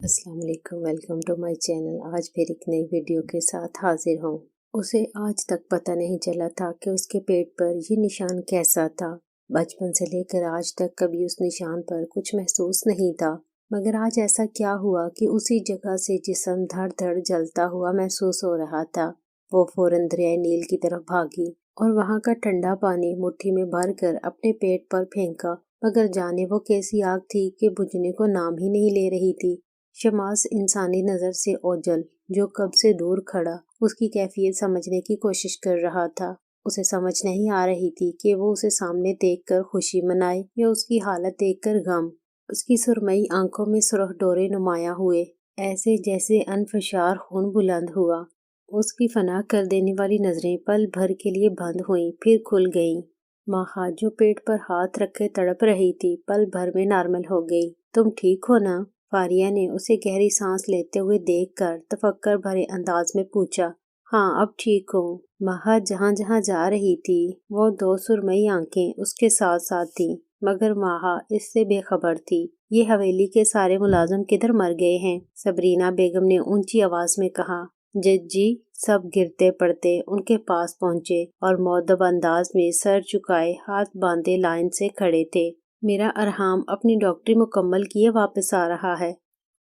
अस्सलाम वालेकुम, welcome to my channel. आज फिर एक नई वीडियो के साथ हाजिर हूँ। उसे आज तक पता नहीं चला था कि उसके पेट पर ये निशान कैसा था। बचपन से लेकर आज तक कभी उस निशान पर कुछ महसूस नहीं था, मगर आज ऐसा क्या हुआ कि उसी जगह से जिस्म धड़ धड़ जलता हुआ महसूस हो रहा था। वो फौरन दरियाए नील की तरफ भागी और वहाँ का ठंडा पानी मुट्ठी में भर कर अपने पेट पर फेंका, मगर जाने वो कैसी आग थी कि बुझने को नाम ही नहीं ले रही थी। शमास इंसानी नज़र से ओझल, जो कब से दूर खड़ा उसकी कैफियत समझने की कोशिश कर रहा था। उसे समझ नहीं आ रही थी कि वो उसे सामने देखकर खुशी मनाए या उसकी हालत देखकर गम। उसकी सुरमई आंखों में सुरख डोरे नुमाया हुए, ऐसे जैसे अनफशार खून बुलंद हुआ। उसकी फना कर देने वाली नजरें पल भर के लिए बंद हुईं, फिर खुल गईं। माहा जो पेट पर हाथ रखे तड़प रही थी, पल भर में नॉर्मल हो गई। तुम ठीक हो ना? फारिया ने उसे गहरी सांस लेते हुए देखकर तफक्कर भरे अंदाज में पूछा। हाँ, अब ठीक हूँ। माहा जहाँ जहाँ जा रही थी वो दो सुरमई आंखें उसके साथ साथ थी, मगर माहा इससे बेखबर थी। ये हवेली के सारे मुलाजिम किधर मर गए हैं? सबरीना बेगम ने ऊंची आवाज में कहा। जज्जी सब गिरते पड़ते उनके पास पहुँचे और मुअद्दब अंदाज में सर झुकाए हाथ बांधे लाइन से खड़े थे। मेरा अरहाम अपनी डॉक्टरी मुकम्मल किए वापस आ रहा है।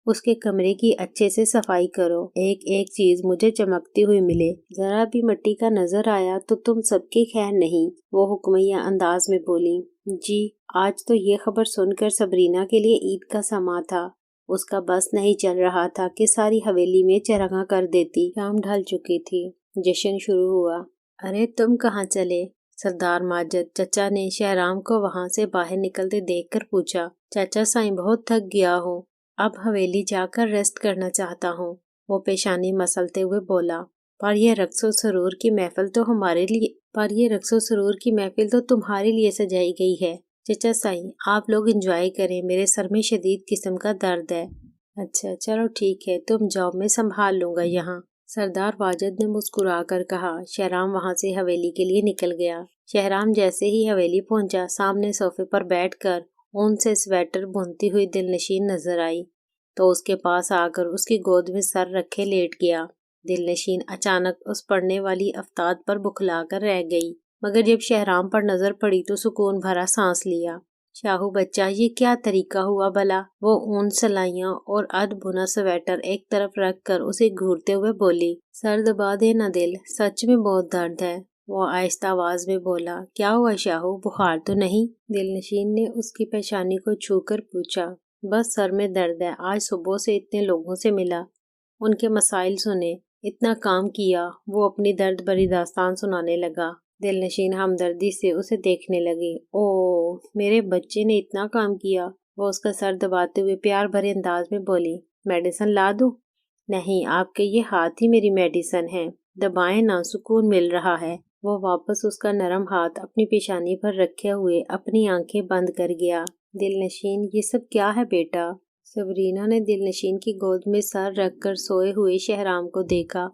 उसके कमरे की अच्छे से सफाई करो, एक एक चीज मुझे चमकती हुई मिले। जरा भी मिट्टी का नजर आया तो तुम सबकी खैर नहीं, वो हुक्मैया अंदाज में बोली। जी, आज तो ये खबर सुनकर सबरीना के लिए ईद का समा था। उसका बस नहीं चल रहा था कि सारी हवेली में चरगा कर देती। शाम ढल चुकी थी, जश्न शुरू हुआ। अरे तुम कहाँ चले? सरदार माजिद चचा ने शहराम को वहां से बाहर निकलते देखकर पूछा। चाचा साईं, बहुत थक गया हूँ, अब हवेली जाकर रेस्ट करना चाहता हूँ। वो पेशानी मसलते हुए बोला। पर ये रक्सो सरूर की महफिल तो तुम्हारे लिए सजाई गई है। चचा साईं, आप लोग एंजॉय करें, मेरे सर में शदीद किस्म का दर्द है। अच्छा चलो ठीक है, तुम जाओ, मैं संभाल लूंगा यहाँ, सरदार वाजिद ने मुस्कुरा कर कहा। शहराम वहाँ से हवेली के लिए निकल गया। शहराम जैसे ही हवेली पहुंचा, सामने सोफे पर बैठकर ऊन से स्वेटर बुनती हुई दिलनशीन नजर आई तो उसके पास आकर उसकी गोद में सर रखे लेट गया। दिलनशीन अचानक उस पड़ने वाली अफ्ताब पर बुखला कर रह गई, मगर जब शहराम पर नजर पड़ी तो सुकून भरा सांस लिया। शाहू बच्चा, ये क्या तरीका हुआ भला? वो ऊन सलाइयां और अध बुना स्वेटर एक तरफ रख कर उसे घूरते हुए बोली। सर दबा देना दिल, सच में बहुत दर्द है। वो आहिस्ता आवाज में बोला। क्या हुआ शाहू, बुखार तो नहीं? दिलनशीन ने उसकी पेशानी को छूकर पूछा। बस सर में दर्द है, आज सुबह से इतने लोगों से मिला, उनके मसाइल सुने, इतना काम किया। वो अपनी दर्द भरी दास्तान सुनाने लगा। दिलनशीन हमदर्दी से उसे देखने लगी। ओ, मेरे बच्चे ने इतना काम किया। वो उसका सर दबाते हुए प्यार भरे अंदाज में बोली। मेडिसिन ला दूं? नहीं, आपके ये हाथ ही मेरी मेडिसिन है, दबाएं ना, सुकून मिल रहा है। वो वापस उसका नरम हाथ अपनी पेशानी पर रखे हुए अपनी आंखें बंद कर गया। दिलनशीन, ये सब क्या है बेटा? सबरीना ने दिलनशीन की गोद में सर रखकर सोए हुए शहराम को देखा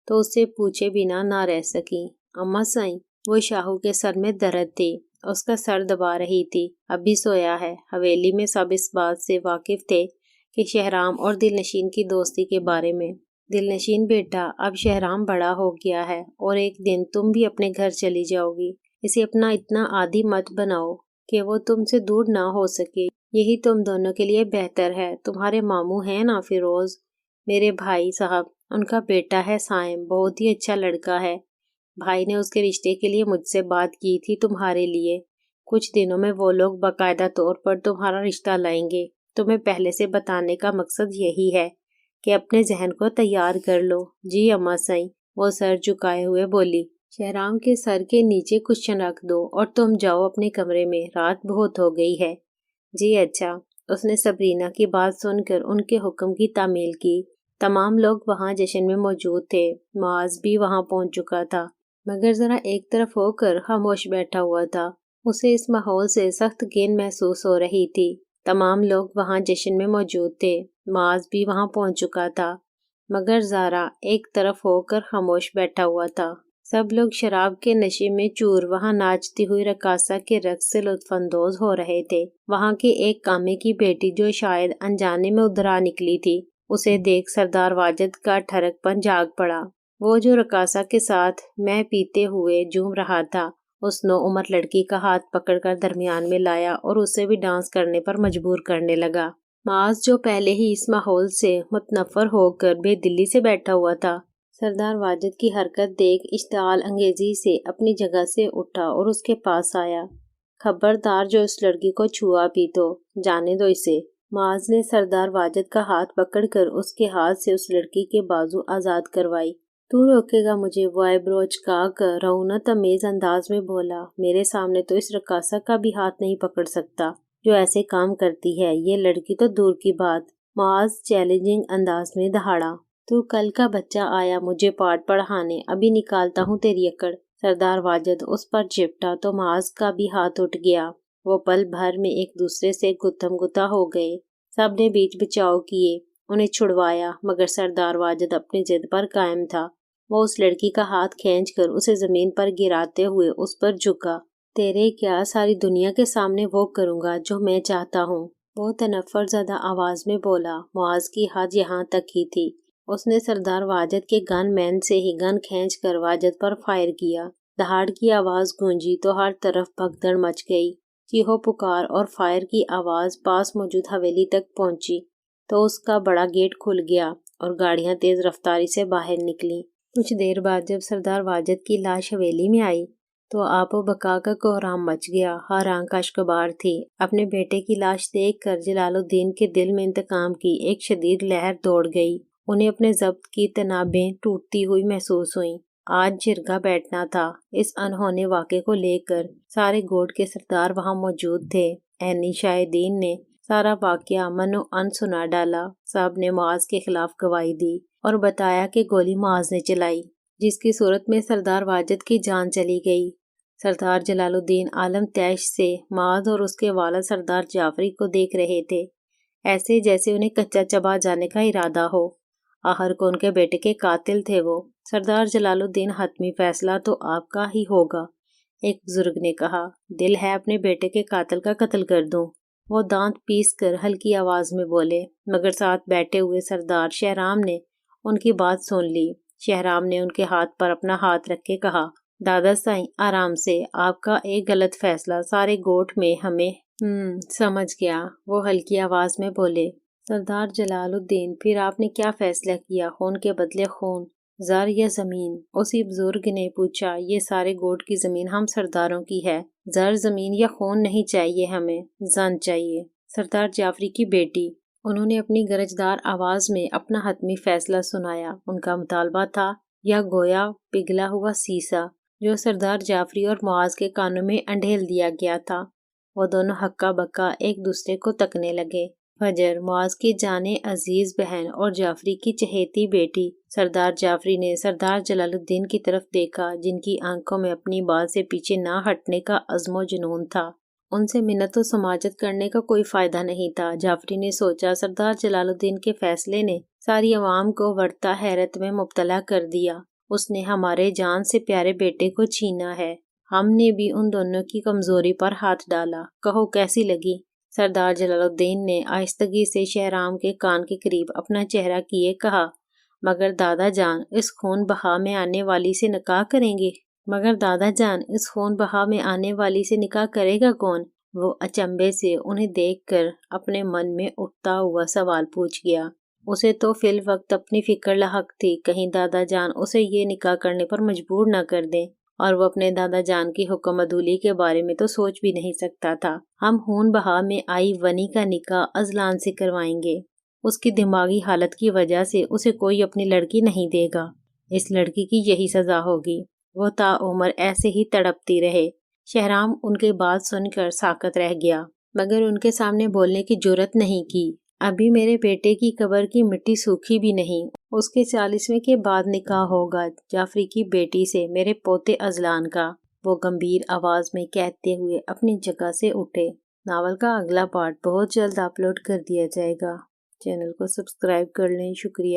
तो उससे पूछे बिना ना रह सकी। अम्मा साईं, वो शाहू के सर में दर्द थी, उसका सर दबा रही थी, अभी सोया है। हवेली में सब इस बात से वाकिफ थे कि शहराम और दिलनशीन की दोस्ती के बारे में। दिलनशीन बेटा, अब शहराम बड़ा हो गया है और एक दिन तुम भी अपने घर चली जाओगी। इसे अपना इतना आदी मत बनाओ कि वो तुमसे दूर ना हो सके। यही तुम दोनों के लिए बेहतर है। तुम्हारे मामू हैं ना फिरोज, मेरे भाई साहब, उनका बेटा है साइम, बहुत ही अच्छा लड़का है। भाई ने उसके रिश्ते के लिए मुझसे बात की थी तुम्हारे लिए। कुछ दिनों में वो लोग बाकायदा तौर पर तुम्हारा रिश्ता लाएंगे। तुम्हें पहले से बताने का मकसद यही है कि अपने जहन को तैयार कर लो। जी अम्मा साईं, वो सर झुकाए हुए बोली। शहराम के सर के नीचे कुशन रख दो और तुम जाओ अपने कमरे में, रात बहुत हो गई है। जी अच्छा। उसने सबरीना की बात सुनकर उनके हुक्म की तामील की। तमाम लोग वहाँ जश्न में मौजूद थे। मुआज भी वहाँ पहुँच चुका था, मगर जरा एक तरफ होकर खामोश बैठा हुआ था। उसे इस माहौल से सख्त गेन महसूस हो रही थी। तमाम लोग वहाँ जश्न में मौजूद थे। मुआज भी वहाँ पहुँच चुका था, मगर ज़ारा एक तरफ होकर खामोश बैठा हुआ था। सब लोग शराब के नशे में चूर वहाँ नाचती हुई रकासा के रक्स से लुत्फानंदोज हो रहे थे। वहाँ की एक कामे की बेटी जो शायद अनजाने में उधरा निकली थी, اسے دیکھ سردار واجد کا ٹھڑک پن جاگ پڑا۔ وہ جو رقاصہ کے ساتھ میں پیتے ہوئے جھوم رہا تھا، اس نو عمر لڑکی کا ہاتھ پکڑ کر درمیان میں لایا اور اسے بھی ڈانس کرنے پر مجبور کرنے لگا۔ معاذ جو پہلے ہی اس ماحول سے متنفر ہو کر بے دلی سے بیٹھا ہوا تھا، سردار واجد کی حرکت دیکھ اشتعال انگیزی سے اپنی جگہ سے اٹھا اور اس کے پاس آیا۔ خبردار، جو اس لڑکی کو چھوا بھی تو جانے دو اسے۔ معاذ نے سردار واجد کا ہاتھ پکڑ کر اس کے ہاتھ سے اس لڑکی کے بازو آزاد کروائی۔ تو روکے گا مجھے؟ وہ آئبرو اچکا کر رعونت آمیز انداز میں بولا۔ میرے سامنے تو اس رقاصہ کا بھی ہاتھ نہیں پکڑ سکتا جو ایسے کام کرتی ہے، یہ لڑکی تو دور کی بات۔ معاذ چیلنجنگ انداز میں دہاڑا۔ تو کل کا بچہ آیا مجھے پاٹ پڑھانے، ابھی نکالتا ہوں تیری اکڑ۔ سردار واجد اس پر چپٹا تو معاذ کا بھی ہاتھ اٹھ گیا۔ وہ پل بھر میں ایک دوسرے سے گتھم گتا ہو گئے۔ سب نے بیچ بچاؤ کیے، انہیں چھڑوایا، مگر سردار واجد اپنی ضد پر قائم تھا۔ وہ اس لڑکی کا ہاتھ کھینچ کر اسے زمین پر گراتے ہوئے اس پر جھکا۔ تیرے کیا، ساری دنیا کے سامنے وہ کروں گا جو میں چاہتا ہوں، وہ تنفر زدہ آواز میں بولا۔ معاذ کی حد یہاں تک ہی تھی، اس نے سردار واجد کے گن مین سے ہی گن کھینچ کر واجد پر فائر کیا۔ دہاڑ کی آواز گونجی تو ہر طرف بھگدڑ مچ گئی۔ چیخو پکار اور فائر کی آواز پاس موجود حویلی تک پہنچی تو اس کا بڑا گیٹ کھل گیا اور گاڑیاں تیز رفتاری سے باہر نکلیں۔ کچھ دیر بعد جب سردار واجد کی لاش حویلی میں آئی تو آپ و بقا کا کوہرام مچ گیا۔ ہر آنکھ اشکبار تھی۔ اپنے بیٹے کی لاش دیکھ کر جلال الدین کے دل میں انتقام کی ایک شدید لہر دوڑ گئی۔ انہیں اپنے ضبط کی تنابیں ٹوٹتی ہوئی محسوس ہوئیں۔ آج جرگہ بیٹھنا تھا۔ اس انہونے واقعے کو لے کر سارے گوٹ کے سردار وہاں موجود تھے۔ عینی شاہدین نے سارا واقعہ من و ان سنا ڈالا۔ سب نے معاذ کے خلاف گواہی دی اور بتایا کہ گولی معاذ نے چلائی، جس کی صورت میں سردار واجد کی جان چلی گئی۔ سردار جلال الدین عالم تیش سے معاذ اور اس کے والد سردار جعفری کو دیکھ رہے تھے، ایسے جیسے انہیں کچا چبا جانے کا ارادہ ہو۔ آخر کو ان کے بیٹے کے قاتل تھے وہ۔ سردار جلال الدین، حتمی فیصلہ تو آپ کا ہی ہوگا، ایک بزرگ نے کہا۔ دل ہے اپنے بیٹے کے قاتل کا قتل کر دوں، وہ دانت پیس کر ہلکی آواز میں بولے، مگر ساتھ بیٹھے ہوئے سردار شہرام نے ان کی بات سن لی۔ شہرام نے ان کے ہاتھ پر اپنا ہاتھ رکھ کے کہا، دادا سائیں آرام سے، آپ کا ایک غلط فیصلہ سارے گوٹ میں ہمیں سمجھ گیا، وہ ہلکی آواز میں بولے۔ سردار جلال الدین، پھر آپ نے کیا فیصلہ کیا؟ خون کے بدلے خون، زر یا زمین؟ اسی بزرگ نے پوچھا۔ یہ سارے گوٹ کی زمین ہم سرداروں کی ہے، زر زمین یا خون نہیں چاہیے، ہمیں زن چاہیے۔ سردار جعفری کی بیٹی، انہوں نے اپنی گرجدار آواز میں اپنا حتمی فیصلہ سنایا۔ ان کا مطالبہ تھا یا گویا پگھلا ہوا سیسا جو سردار جعفری اور معاذ کے کانوں میں انڈھیل دیا گیا تھا۔ وہ دونوں ہکا بکا ایک دوسرے کو تکنے لگے۔ فجر، معاذ کی جانے عزیز بہن اور جعفری کی چہیتی بیٹی، سردار جعفری نے سردار جلال الدین کی طرف دیکھا، جن کی آنکھوں میں اپنی بات سے پیچھے نہ ہٹنے کا عزم و جنون تھا۔ ان سے منت و سماجت کرنے کا کوئی فائدہ نہیں تھا۔ جعفری نے سوچا، سردار جلال الدین کے فیصلے نے ساری عوام کو ورطہ حیرت میں مبتلا کر دیا۔ اس نے ہمارے جان سے پیارے بیٹے کو چھینا ہے۔ ہم نے بھی ان دونوں کی کمزوری پر ہاتھ ڈالا، کہو کیسی لگی؟ سردار جلال الدین نے آہستگی سے شہرام کے کان کے قریب اپنا چہرہ کیے کہا، مگر دادا جان اس خون بہا میں آنے والی سے نکاح کریں گے؟ مگر دادا جان اس خون بہا میں آنے والی سے نکاح کرے گا کون؟ وہ اچنبے سے انہیں دیکھ کر اپنے من میں اٹھتا ہوا سوال پوچھ گیا۔ اسے تو فی الوقت اپنی فکر لاحق تھی، کہیں دادا جان اسے یہ نکاح کرنے پر مجبور نہ کر دیں، اور وہ اپنے دادا جان کی حکم عدولی کے بارے میں تو سوچ بھی نہیں سکتا تھا۔ ہم خون بہا میں آئی ونی کا نکاح ازلان سے کروائیں گے۔ اس کی دماغی حالت کی وجہ سے اسے کوئی اپنی لڑکی نہیں دے گا، اس لڑکی کی یہی سزا ہوگی۔ وہ تا عمر ایسے ہی تڑپتی رہے۔ شہرام ان کی بات سن کر ساکت رہ گیا، مگر ان کے سامنے بولنے کی جرأت نہیں کی۔ ابھی میرے بیٹے کی قبر کی مٹی سوکھی بھی نہیں، اس کے 40ویں کے بعد نکاح ہوگا جعفری کی بیٹی سے، میرے پوتے ازلان کا، وہ گمبھیر آواز میں کہتے ہوئے اپنی جگہ سے اٹھے۔ ناول کا اگلا پارٹ بہت جلد اپلوڈ کر دیا جائے گا، چینل کو سبسکرائب کر لیں۔ شکریہ۔